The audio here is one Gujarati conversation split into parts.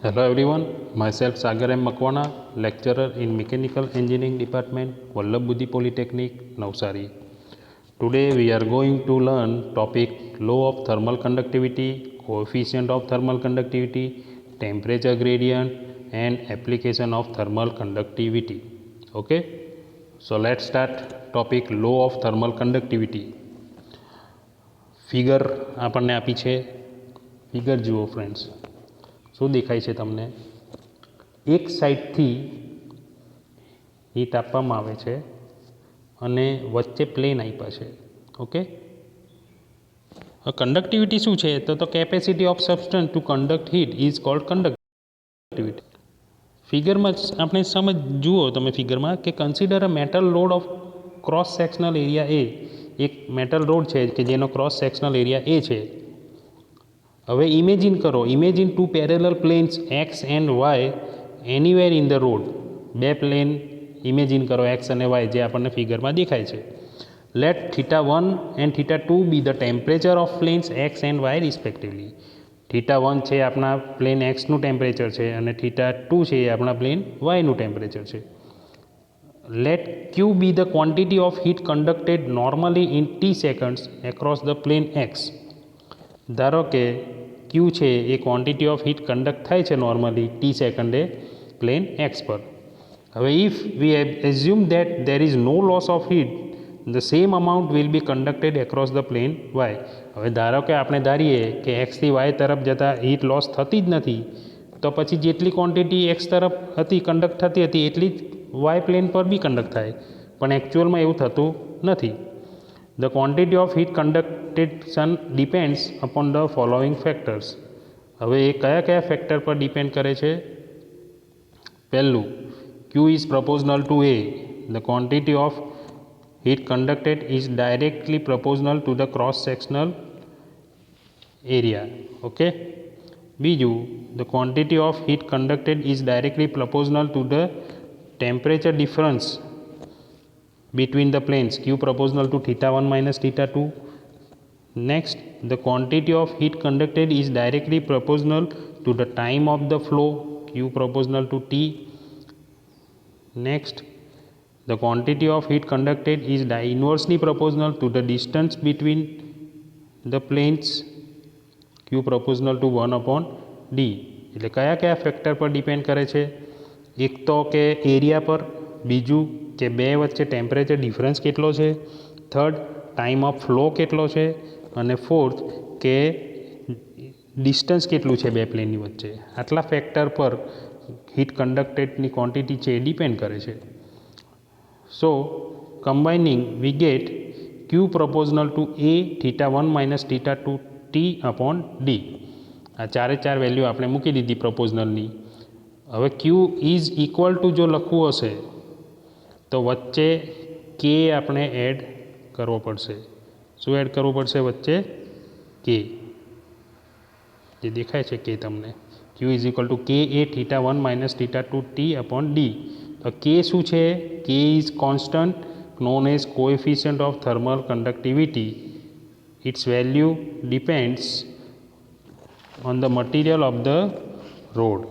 Hello everyone, myself Sagar M. Makwana, lecturer in Mechanical Engineering Department, Vallabh Budhi Polytechnic, Navsari. Today we are going to learn topic law of thermal conductivity, coefficient of thermal conductivity, temperature gradient and application of thermal conductivity. Okay, so let's start topic law of thermal conductivity. Figure આપણને આપી છે. ફિગર જુઓ ફ્રેન્ડ્સ, શું દેખાય છે તમને? એક સાઈડથી હીટ આપવામાં આવે છે અને વચ્ચે પ્લેન આપ્યા છે. ઓકે, કંડક્ટિવિટી શું છે? તો capacity of substance to conduct heat is called conductivity. ફિગરમાં આપણે સમજ જુઓ તમે ફિગરમાં કે consider a metal rod of cross sectional area A. એક મેટલ રોડ છે કે જેનો ક્રોસ સેક્શનલ એરિયા એ છે. હવે ઇમેજિન કરો, imagine two parallel planes X and Y anywhere in the rod. બે પ્લેન ઇમેજિન કરો એક્સ અને વાય, જે આપણને ફિગરમાં દેખાય છે. Let θ1 and θ2 be the temperature of planes X and Y respectively. θ1 છે આપણા પ્લેન એક્સનું ટેમ્પરેચર છે અને θ2 છે એ આપણા પ્લેન વાયનું ટેમ્પરેચર છે. Let Q be the quantity of heat conducted normally in T seconds across the plane X. ધારો કે ક્યુ છે એ ક્વોન્ટિટી ઓફ હીટ કન્ડક્ટ થાય છે નોર્મલી ટી સેકન્ડે પ્લેન એક્સ પર. હવે if we assume that there is no loss of heat, the same amount will be conducted across the plane Y. હવે ધારો કે આપણે ધારીએ કે એક્સથી વાય તરફ જતાં હીટ લોસ થતી જ નથી, તો પછી જેટલી ક્વોન્ટિટી એક્સ તરફ હતી કન્ડક્ટ થતી હતી એટલી જ વાય પ્લેન પર બી કન્ડક્ટ થાય, પણ એકચ્યુઅલમાં એવું થતું નથી. The quantity of heat conduction depends upon the following factors. હવે એ કયા કયા ફેક્ટર પર ડિપેન્ડ કરે છે? પહેલું, Q is proportional to A. The quantity of heat conducted is directly proportional to the cross sectional area. Okay. બીજું, the quantity of heat conducted is directly proportional to the temperature difference between the planes, Q proportional to θ1 minus θ2. Next, the quantity of heat conducted is directly proportional to the time of the flow, Q proportional to T. Next, the quantity of heat conducted is inversely proportional to the distance between the planes, Q proportional to 1 upon D. એટલે કયા કયા ફેક્ટર પર ડિપેન્ડ કરે છે? એક તો કે એરિયા પર, બીજું કે બે વચ્ચે ટેમ્પરેચર ડિફરન્સ કેટલો છે, થર્ડ ટાઈમ ઓફ ફ્લો કેટલો છે, અને ફોર્થ કે ડિસ્ટન્સ કેટલું છે બે પ્લેનની વચ્ચે. આટલા ફેક્ટર પર હીટ કન્ડક્ટેડની ક્વોન્ટિટી છે એ ડિપેન્ડ કરે છે. So combining we get Q proportional to A θ1 minus θ2 T upon D. આ ચારે ચાર વેલ્યુ આપણે મૂકી દીધી પ્રોપોઝનલની. હવે ક્યુ ઇઝ ઇક્વલ ટુ જો લખવું હશે તો વચ્ચે કે આપણે એડ કરવો પડશે. શું એડ કરવું પડશે વચ્ચે? કે, જે દેખાય છે કે તમને ક્યુ ઇઝ ઇક્વલ ટુ કે A θ1 minus θ2 T upon D. તો કે શું છે? કે is constant known as coefficient of thermal conductivity. Its value depends on the material of the rod.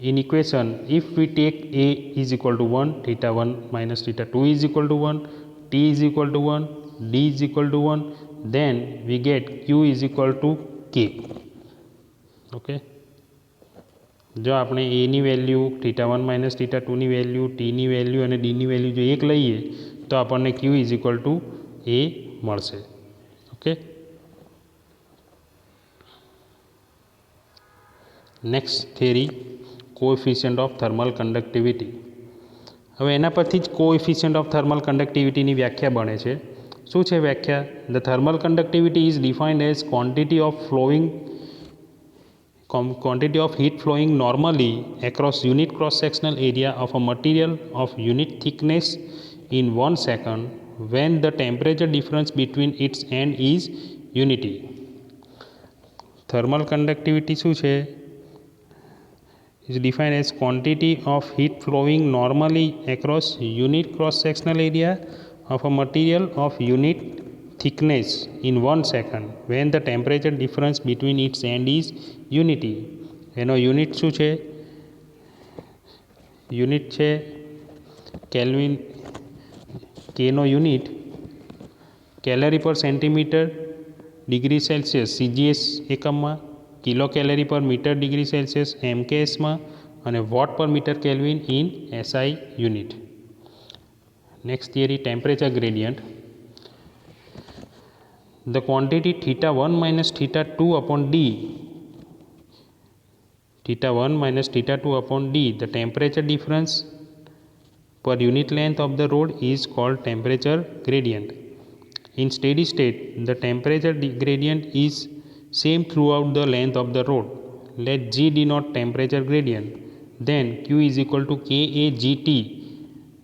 In equation, if we take A is equal to 1, θ1 minus θ2 is equal to 1, T is equal to 1, D is equal to 1, then we get Q is equal to K. Okay. જો આપણે એની વેલ્યુ θ1 માઇનસ θ2ની વેલ્યુ, ટીની વેલ્યુ અને ડીની વેલ્યુ જો એક લઈએ તો આપણને Q is equal to A મળશે. Okay. Next theory, coefficient of thermal conductivity. હવે એના પરથી જ કોએફિશિયન્ટ ઓફ થર્મલ કંડક્ટિવિટીની વ્યાખ્યા બને છે. શું છે વ્યાખ્યા? The thermal conductivity is defined as quantity of heat flowing normally across unit cross sectional area of a material of unit thickness in 1 second when the temperature difference between its end is unity. Thermal conductivity શું છે? is defined as quantity of heat flowing normally across unit cross sectional area of a material of unit thickness in 1 second when the temperature difference between its end is unity. એનો યુનિટ શું છે? યુનિટ છે કેલ્વિન. કેનો unit calorie per centimetre degree Celsius CGS એકમમાં, kilo calorie per metre degree Celsius MKSમાં અને watt per metre kelvin in SI unit. Next theory, temperature gradient. The quantity θ1 minus θ2 upon D, θ1 minus θ2 upon D, the temperature difference per unit length of the rod is called temperature gradient. In steady state, the temperature gradient is same throughout the length of the rod. Let G denote temperature gradient. Then Q is equal to KAGT.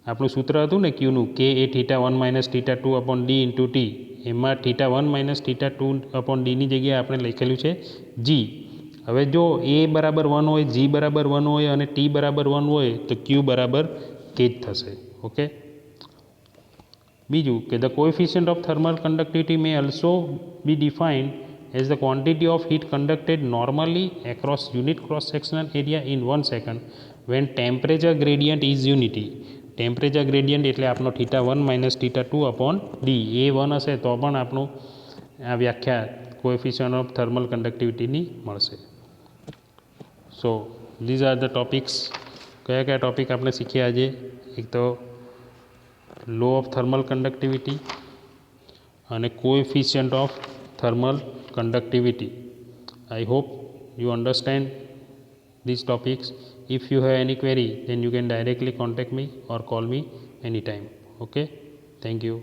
આપણું સૂત્ર હતું ને ક્યુનું, કે A θ1 minus θ2 upon D into T. એમાં θ1 માઇનસ θ2 અપોન ડીની જગ્યાએ આપણે લખેલું છે જી. હવે જો એ બરાબર 1 હોય, જી બરાબર 1 હોય અને ટી બરાબર 1 હોય તો ક્યુ બરાબર કે જ થશે. ઓકે. બીજું કે the coefficient of thermal conductivity May also B defined as the quantity of heat conducted normally across unit cross sectional area in 1 second when temperature gradient is unity. Temperature gradient એટલે આપણો θ1 માઇનસ θ2 અપોન ડી. એ 1 હશે તો પણ આપણું આ વ્યાખ્યા કોએફિશિયન્ટ ઓફ થર્મલ કન્ડક્ટિવિટીની મળશે. સો ધીઝ આર ધ ટોપિક્સ. કયા કયા ટોપિક આપણે શીખ્યા આજે? એક તો લો ઓફ થર્મલ કન્ડક્ટિવિટી અને coefficient of thermal conductivity. I hope you understand these topics. If you have any query, then you can directly contact me or call me anytime. Okay, thank you.